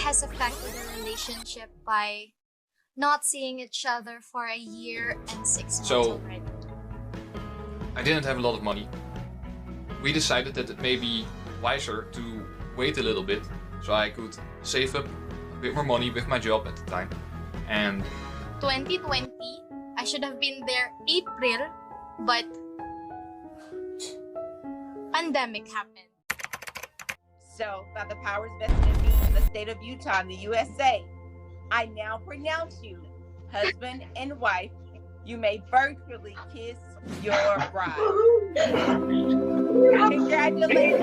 has affected the relationship by not seeing each other for a year and 6 months already. I didn't have a lot of money. We decided that it may be wiser to wait a little bit so I could save up a bit more money with my job at the time. And 2020, I should have been there April, but pandemic happened. So, by the powers vested in me in the state of Utah in the USA, I now pronounce you husband and wife. You may virtually kiss your bride. Congratulations.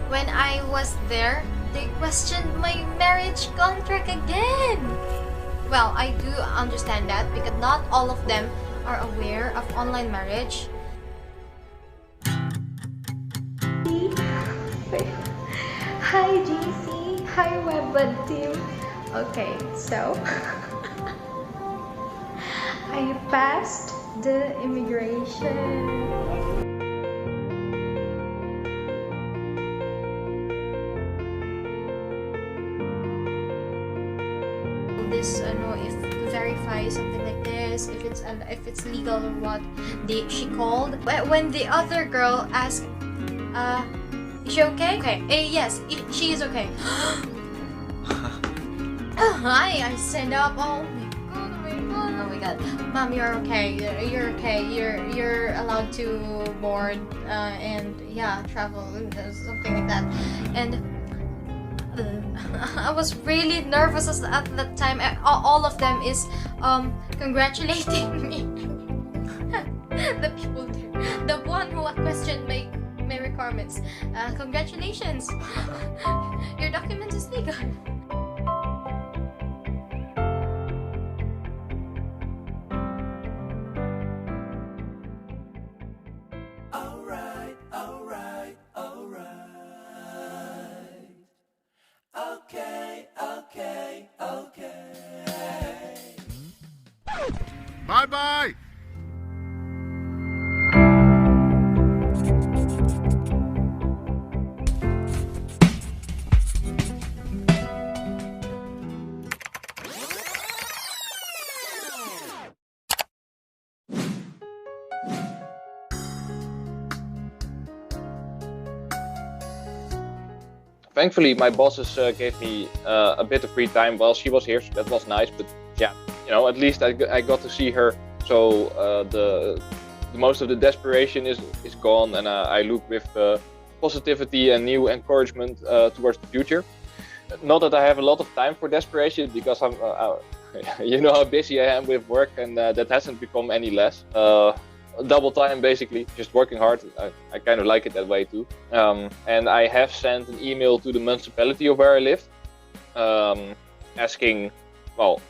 When I was there, they questioned my marriage contract again. Well, I do understand that because not all of them are aware of online marriage. Hi GC, hi WebWed team. Okay, so I passed the immigration. This if to verify something like this, if it's legal or what. She called when the other girl asked, is she okay? Okay, yes, she is okay. I stand up. Oh my god, oh my god, Mom, you're okay. You're okay. You're allowed to board and yeah, travel, something like that. And I was really nervous at that time. All of them is congratulating me. The people there, the one who questioned my requirements. Congratulations, your document is legal. Bye-bye! Thankfully, my bosses gave me a bit of free time while she was here, so that was nice. But yeah, at least I got to see her. So the most of the desperation is gone, and I look with positivity and new encouragement towards the future. Not that I have a lot of time for desperation, because I'm, you know how busy I am with work, and that hasn't become any less. Double time, basically, just working hard. I kind of like it that way too. And I have sent an email to the municipality of where I live, asking, well,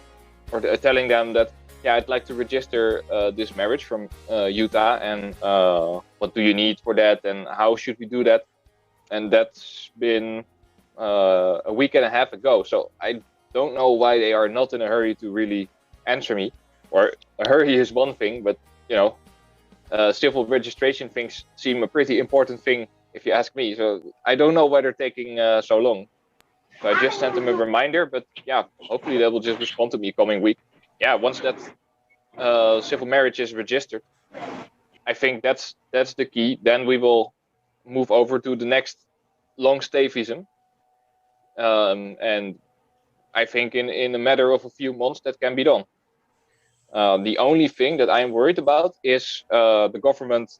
or telling them that, yeah, I'd like to register this marriage from Utah, and what do you need for that, and how should we do that? And that's been a week and a half ago, so I don't know why they are not in a hurry to really answer me. Or a hurry is one thing, but civil registration things seem a pretty important thing, if you ask me. So I don't know why they're taking so long. So I just sent them a reminder, but yeah, hopefully they will just respond to me coming week. Yeah, once that civil marriage is registered, I think that's the key. Then we will move over to the next long stay visa. And I think in a matter of a few months that can be done. The only thing that I'm worried about is the government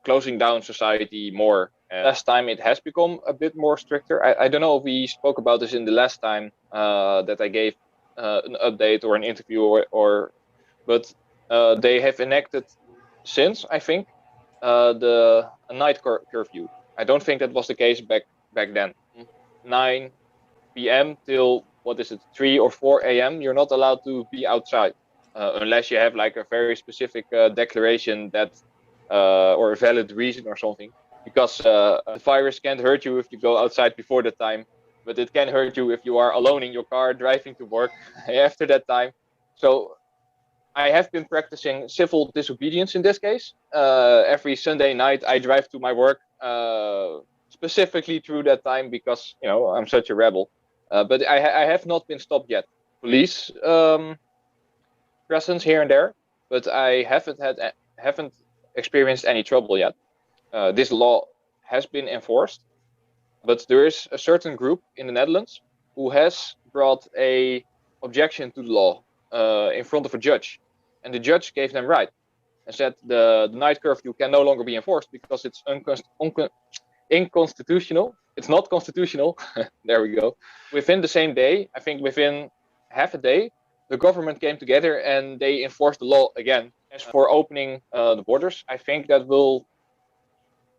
closing down society more. Last time it has become a bit more stricter. I don't know if we spoke about this in the last time that I gave an update or an interview, but they have enacted since, I think, a night curfew. I don't think that was the case back then. 9 p.m. till, 3 or 4 a.m. you're not allowed to be outside unless you have like a very specific declaration that or a valid reason or something, because the virus can't hurt you if you go outside before the time. but it can hurt you if you are alone in your car driving to work after that time. So I have been practicing civil disobedience in this case. Every Sunday night I drive to my work specifically through that time because I'm such a rebel. But I have not been stopped yet. Police presence here and there, but I haven't experienced any trouble yet. This law has been enforced, but there is a certain group in the Netherlands who has brought a objection to the law in front of a judge, and the judge gave them right and said the night curfew can no longer be enforced because it's inconstitutional. It's not constitutional. There we go. Within the same day, I think within half a day, the government came together and they enforced the law again. As for opening the borders, I think that will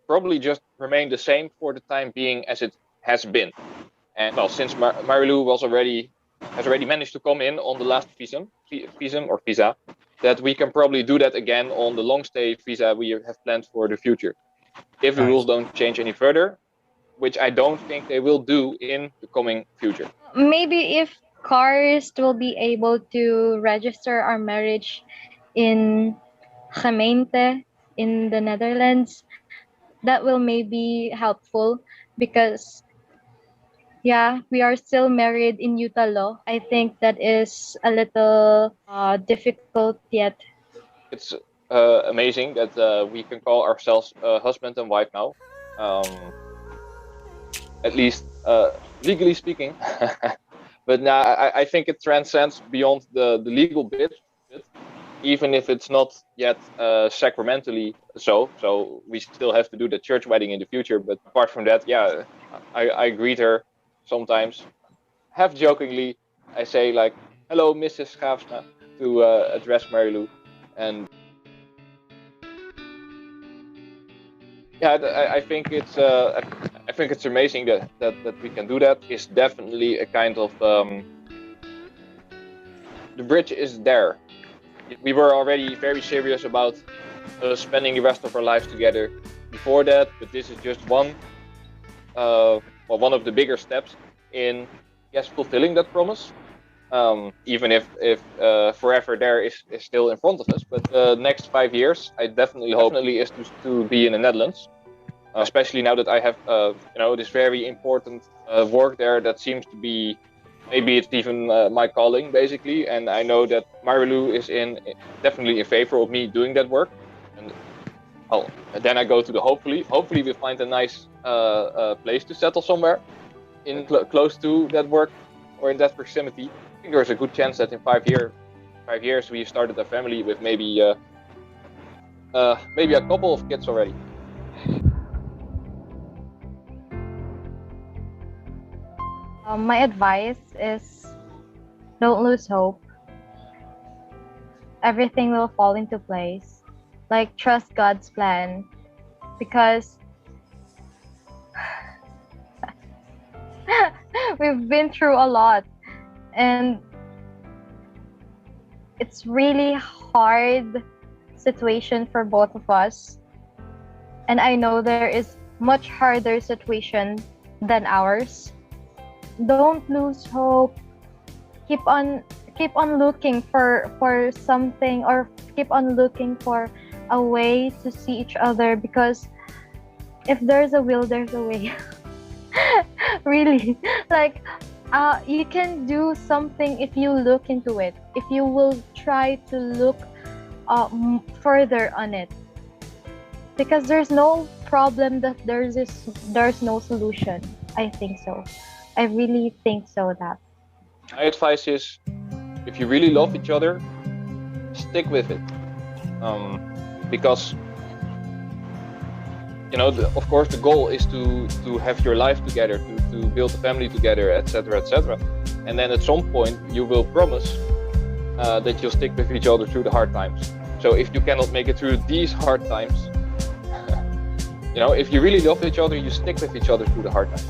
probably just remain the same for the time being as it has been. And well, since Marilu has already managed to come in on the last visa, that we can probably do that again on the long stay visa we have planned for the future. If the rules don't change any further, which I don't think they will do in the coming future. Maybe if cars will be able to register our marriage in Gemeente in the Netherlands, that will maybe helpful because we are still married in Utah law. I think that is a little difficult yet. It's amazing that we can call ourselves husband and wife now, at least legally speaking. But now I think it transcends beyond the legal bit, even if it's not yet sacramentally so. So we still have to do the church wedding in the future. But apart from that, I greet her sometimes, half jokingly. I say like, "Hello, Mrs. Schaafsma," to address Marilu, and I think it's amazing that we can do that. It's definitely a kind of the bridge is there. We were already very serious about spending the rest of our lives together before that, but this is just one of the bigger steps in fulfilling that promise. Even if forever there is still in front of us, but the next 5 years I definitely hope is to be in the Netherlands, especially now that I have this very important work there that seems to be, maybe it's even my calling basically, and I know that Marilu is definitely in favor of me doing that work, and then I go to the hopefully we find a nice place to settle somewhere in close to that work or in that proximity. I think there's a good chance that in 5 years we started a family with maybe a couple of kids already. My advice is don't lose hope. Everything will fall into place. Like, trust God's plan, because we've been through a lot, and it's really hard situation for both of us, and I know there is much harder situation than ours. Don't lose hope. Keep on looking for something, or keep on looking for a way to see each other, because if there's a will, there's a way. Really, like you can do something if you look into it, if you will try to look further on it, because there's no problem that there's no solution. I think so. I really think so. That my advice is, if you really love each other, stick with it, because of course the goal is to have your life together, to build a family together, etc., and then at some point you will promise that you'll stick with each other through the hard times. So if you cannot make it through these hard times, if you really love each other, you stick with each other through the hard times.